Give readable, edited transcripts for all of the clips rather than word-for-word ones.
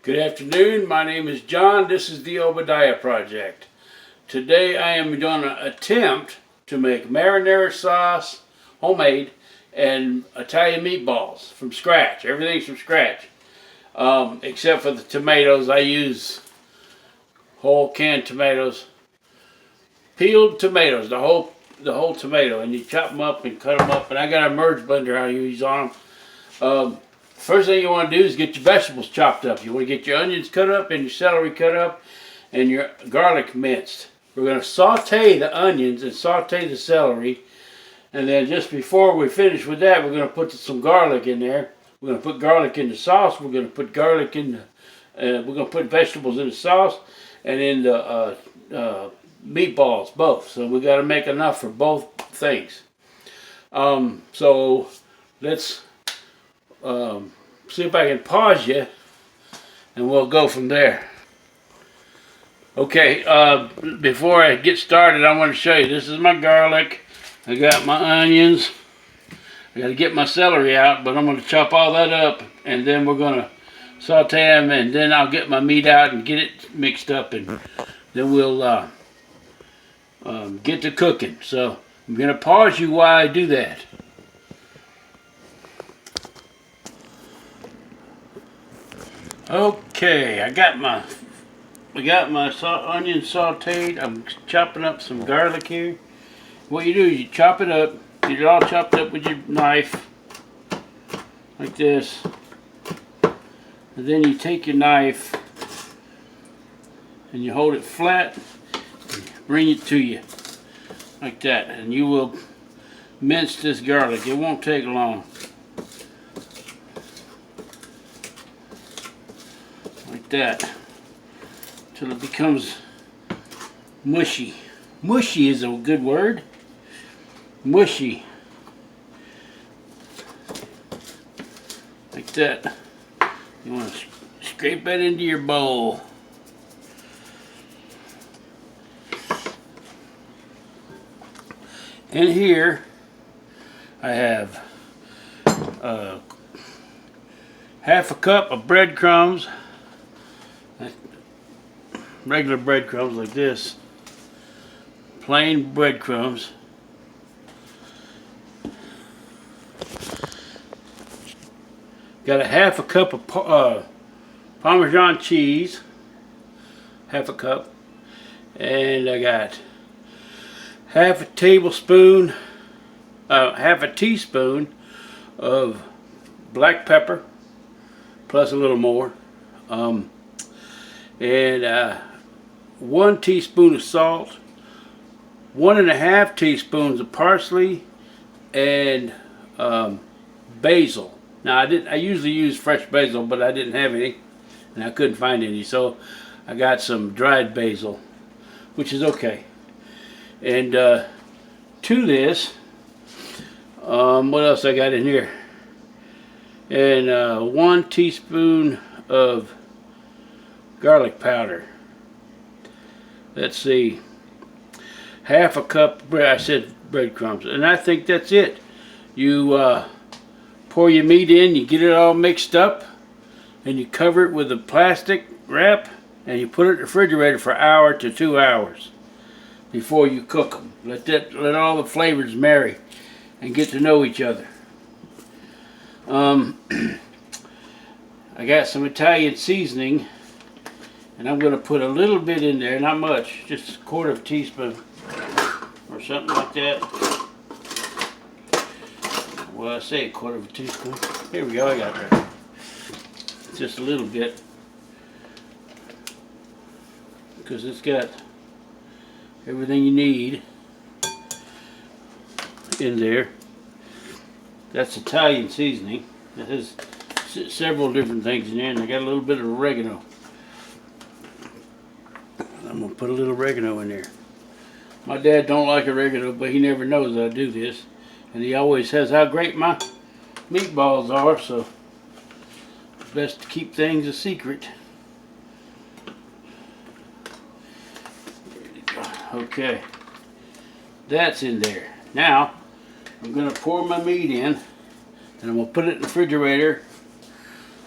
Good afternoon, my name is John. This is the Obadiah Project. Today I am going to attempt to make marinara sauce, homemade, and Italian meatballs from scratch. Everything's from scratch. Except for the tomatoes. I use whole canned tomatoes. Peeled tomatoes, the whole tomato, and you chop them up and cut them up. And I got a merge blender I use on them. First thing you want to do is get your vegetables chopped up. You want to get your onions cut up and your celery cut up and your garlic minced. We're going to saute the onions and saute the celery, and then just before we finish with that, we're going to put some garlic in there. We're going to put garlic in the sauce. We're going to put garlic in the, we're going to put vegetables in the sauce and in the meatballs, both. So we got to make enough for both things. So let's see if I can pause you, and we'll go from there. Okay, before I get started, I want to show you. This is my garlic. I got my onions. I got to get my celery out, but I'm going to chop all that up, and then we're going to saute them, and then I'll get my meat out and get it mixed up, and then we'll get to cooking. So I'm going to pause you while I do that. Okay, I got my onion sauteed. I'm chopping up some garlic here. What you do is you chop it up, get it all chopped up with your knife, like this. And then you take your knife and you hold it flat, and bring it to you, like that. And you will mince this garlic. It won't take long. Like that, till it becomes mushy. Mushy is a good word. Mushy. Like that. You want to scrape that into your bowl. In here I have half a cup of breadcrumbs. Regular breadcrumbs like this, plain breadcrumbs. Got a half a cup of Parmesan cheese, half a cup, and I got half a teaspoon of black pepper, plus a little more, and 1 teaspoon of salt, 1.5 teaspoons of parsley, and basil. Now I usually use fresh basil, but I didn't have any, and I couldn't find any, so I got some dried basil, which is okay. And to this, what else I got in here? And 1 teaspoon of garlic powder. Let's see, half a cup of bread. I said breadcrumbs, and I think that's it. You pour your meat in, you get it all mixed up, and you cover it with a plastic wrap, and you put it in the refrigerator for an hour to 2 hours before you cook them. Let all the flavors marry and get to know each other. I got some Italian seasoning, and I'm going to put a little bit in there, not much, just 1/4 teaspoon or something like that. Well, I say 1/4 teaspoon. Here we go, I got that. Just a little bit, because it's got everything you need in there. That's Italian seasoning. It has several different things in there, and I got a little bit of oregano. I'm going to put a little oregano in there. My dad don't like oregano, but he never knows I do this. And he always says how great my meatballs are, so it's best to keep things a secret. Okay, that's in there. Now, I'm going to pour my meat in, and I'm going to put it in the refrigerator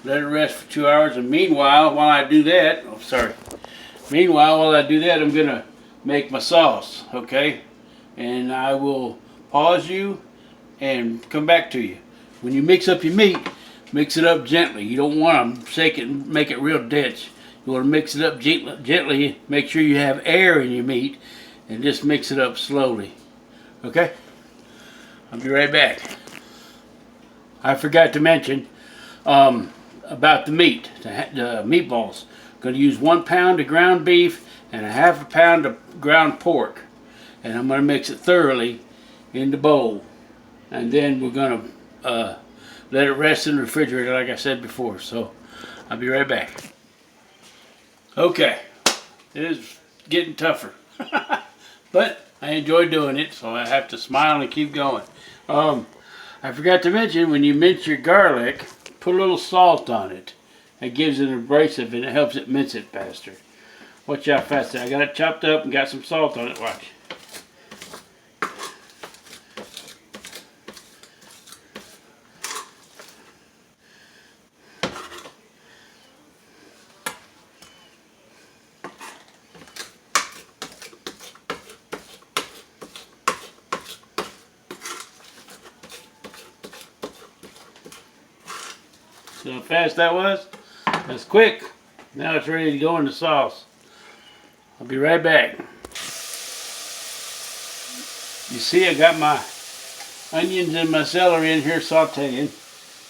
let it rest for 2 hours, and meanwhile, while I do that, while I do that, I'm gonna make my sauce, okay? And I will pause you and come back to you. When you mix up your meat, mix it up gently. You don't want to shake it and make it real dense. You want to mix it up gently. Make sure you have air in your meat, and just mix it up slowly. Okay? I'll be right back. I forgot to mention about the meat, the meatballs. I'm going to use 1 pound of ground beef and a ½ pound of ground pork, and I'm going to mix it thoroughly in the bowl, and then we're going to let it rest in the refrigerator like I said before. So I'll be right back. Okay, it is getting tougher, but I enjoy doing it, so I have to smile and keep going. I forgot to mention, when you mince your garlic, put a little salt on it. It gives it an abrasive and it helps it mince it faster. Watch how fast I got it chopped up and got some salt on it. Watch. See how fast that was? That's quick. Now it's ready to go in the sauce. I'll be right back. You see, I got my onions and my celery in here sauteing.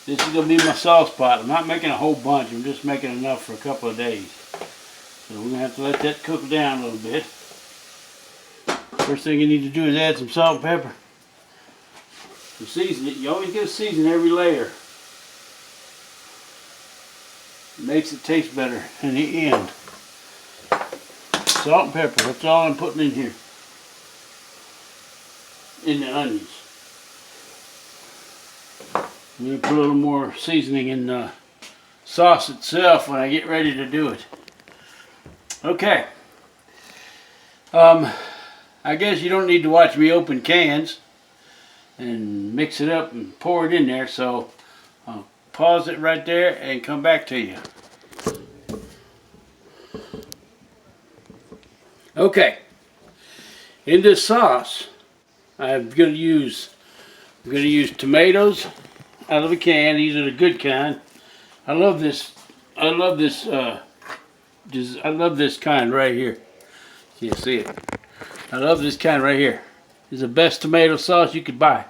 This is going to be my sauce pot. I'm not making a whole bunch. I'm just making enough for a couple of days. So we're going to have to let that cook down a little bit. First thing you need to do is add some salt and pepper. To season it, you always get to season every layer. It makes it taste better in the end. Salt and pepper, that's all I'm putting in here. In the onions. I'm going to put a little more seasoning in the sauce itself when I get ready to do it. Okay. I guess you don't need to watch me open cans and mix it up and pour it in there, so I'll pause it right there and come back to you. Okay, in this sauce I'm going to use tomatoes out of a can. These are the good kind. I love this kind right here. You see it? I love this kind right here. It's the best tomato sauce you could buy.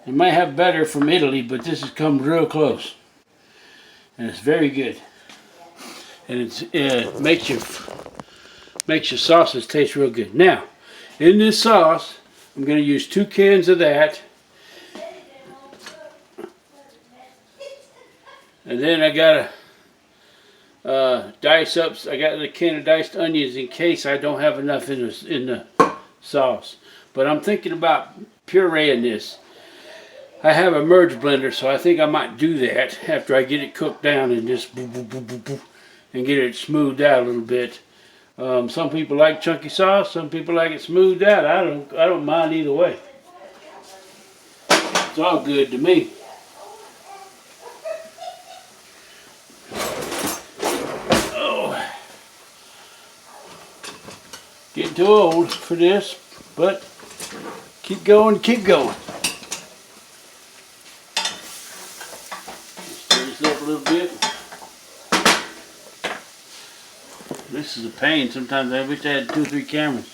You might have better from Italy, but this has come real close, and it's very good. And it makes your sauces taste real good. Now, in this sauce, I'm going to use 2 cans of that, and then I got to dice up. I got a can of diced onions in case I don't have enough in the sauce. But I'm thinking about pureeing this. I have a merge blender, so I think I might do that after I get it cooked down and just and get it smoothed out a little bit. Some people like chunky sauce, some people like it smoothed out. I don't mind either way. It's all good to me. Oh, getting too old for this, but keep going, keep going. Stir this up a little bit. This is a pain. Sometimes I wish I had 2 or 3 cameras.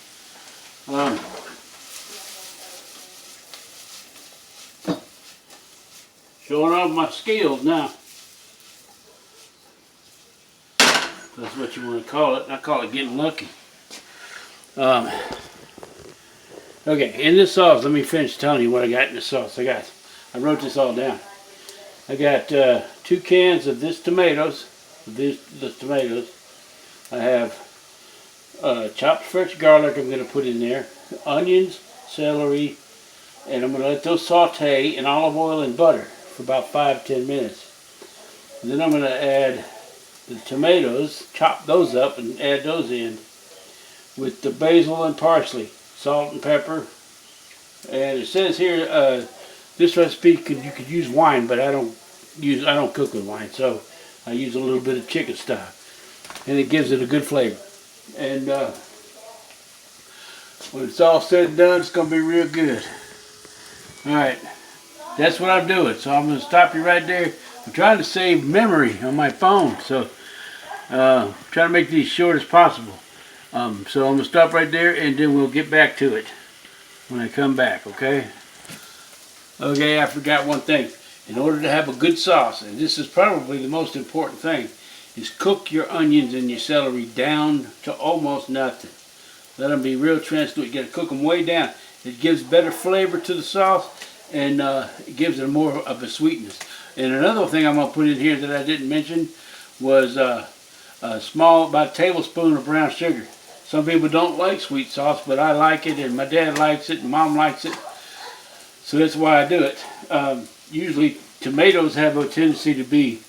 Showing off my skills now. That's what you want to call it. I call it getting lucky. Okay, in this sauce, let me finish telling you what I got in the sauce. I wrote this all down. I got 2 cans of this tomatoes. I have chopped fresh garlic I'm going to put in there, onions, celery, and I'm going to let those saute in olive oil and butter for about 5-10 minutes. And then I'm going to add the tomatoes, chop those up and add those in with the basil and parsley, salt and pepper. And it says here this recipe you could use wine, but I don't cook with wine, so I use a little bit of chicken stock, and it gives it a good flavor. And when it's all said and done, it's going to be real good. Alright, that's what I'm doing. So I'm going to stop you right there. I'm trying to save memory on my phone, so trying to make these short as possible. So I'm going to stop right there, and then we'll get back to it when I come back, okay? Okay, I forgot one thing. In order to have a good sauce, and this is probably the most important thing, is cook your onions and your celery down to almost nothing. Let them be real translucent. You got to cook them way down. It gives better flavor to the sauce, and it gives it more of a sweetness. And another thing I'm going to put in here that I didn't mention was a small, about a tablespoon of brown sugar. Some people don't like sweet sauce, but I like it, and my dad likes it, and mom likes it. So that's why I do it. Usually tomatoes have a tendency to be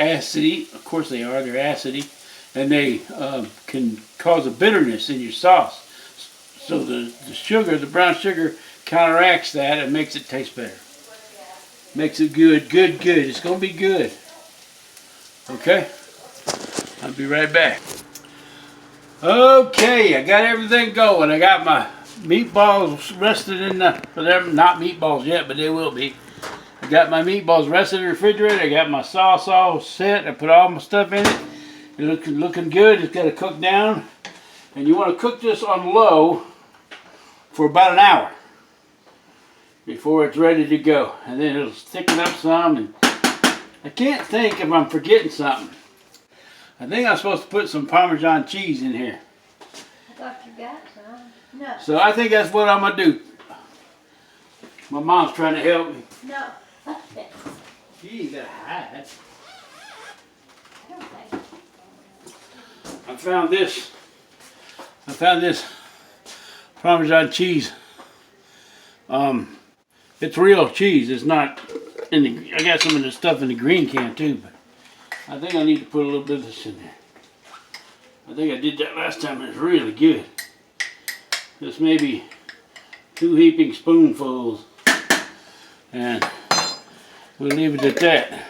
acidy. Of course they are, they're acidy. And they can cause a bitterness in your sauce. So the sugar, the brown sugar, counteracts that and makes it taste better. Makes it good, good, good. It's going to be good. Okay? I'll be right back. Okay, I got everything going. I got my meatballs rested in the, well, they're not meatballs yet, but they will be. I got my meatballs rested in the refrigerator. I got my sauce all set. I put all my stuff in it. It's looking good. It's got to cook down. And you want to cook this on low for about an hour before it's ready to go. And then it'll thicken up some. And I can't think if I'm forgetting something. I think I'm supposed to put some Parmesan cheese in here. I thought you got some. No. So I think that's what I'm going to do. My mom's trying to help me. No. Gee, you got to hide. I don't think. I found this Parmesan cheese. It's real cheese. It's not in the, I got some of the stuff in the green can too, but I think I need to put a little bit of this in there. I think I did that last time. It's really good. Just maybe 2 heaping spoonfuls, and we'll leave it at that.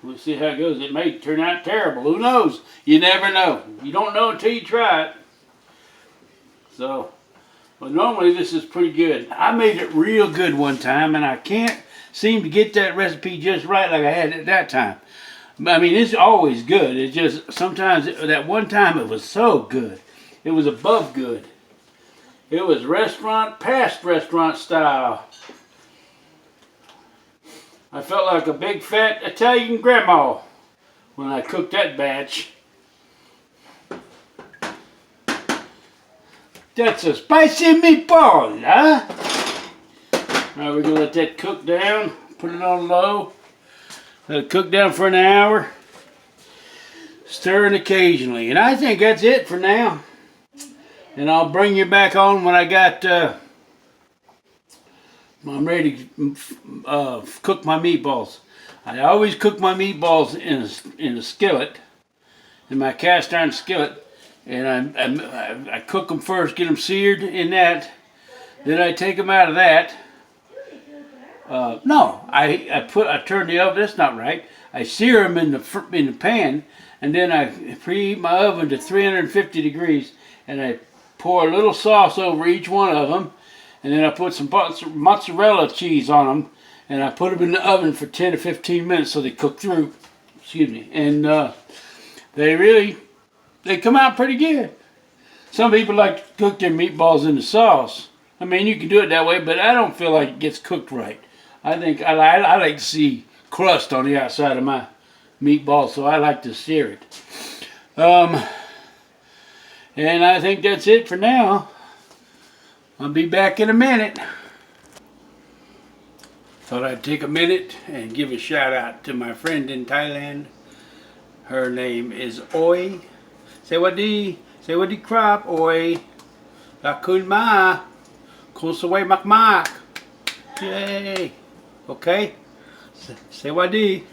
We'll see how it goes. It may turn out terrible. Who knows? You never know. You don't know until you try it. So, but normally this is pretty good. I made it real good one time, and I can't seem to get that recipe just right like I had it that time. I mean, it's always good. It's just sometimes that one time it was so good. It was above good. It was restaurant, past restaurant style. I felt like a big fat Italian grandma when I cooked that batch. That's a spicy meatball, huh? Now we're going to let that cook down. Put it on low. Let it cook down for an hour. Stirring occasionally. And I think that's it for now. And I'll bring you back on when I got... I'm ready to cook my meatballs. I always cook my meatballs in a skillet, in my cast iron skillet, and I cook them first, get them seared in that. Then I take them out of that. No, I turn the oven. That's not right. I sear them in the pan, and then I preheat my oven to 350 degrees, and I pour a little sauce over each one of them. And then I put some mozzarella cheese on them, and I put them in the oven for 10 to 15 minutes so they cook through. Excuse me. And they come out pretty good. Some people like to cook their meatballs in the sauce. I mean, you can do it that way, but I don't feel like it gets cooked right. I think I like to see crust on the outside of my meatball, so I like to sear it. And I think that's it for now. I'll be back in a minute. Thought I'd take a minute and give a shout out to my friend in Thailand. Her name is Oi. Sewadi krap Oi. Lakun ma. Kusaway mak mak. Yay. Okay. Sewadi.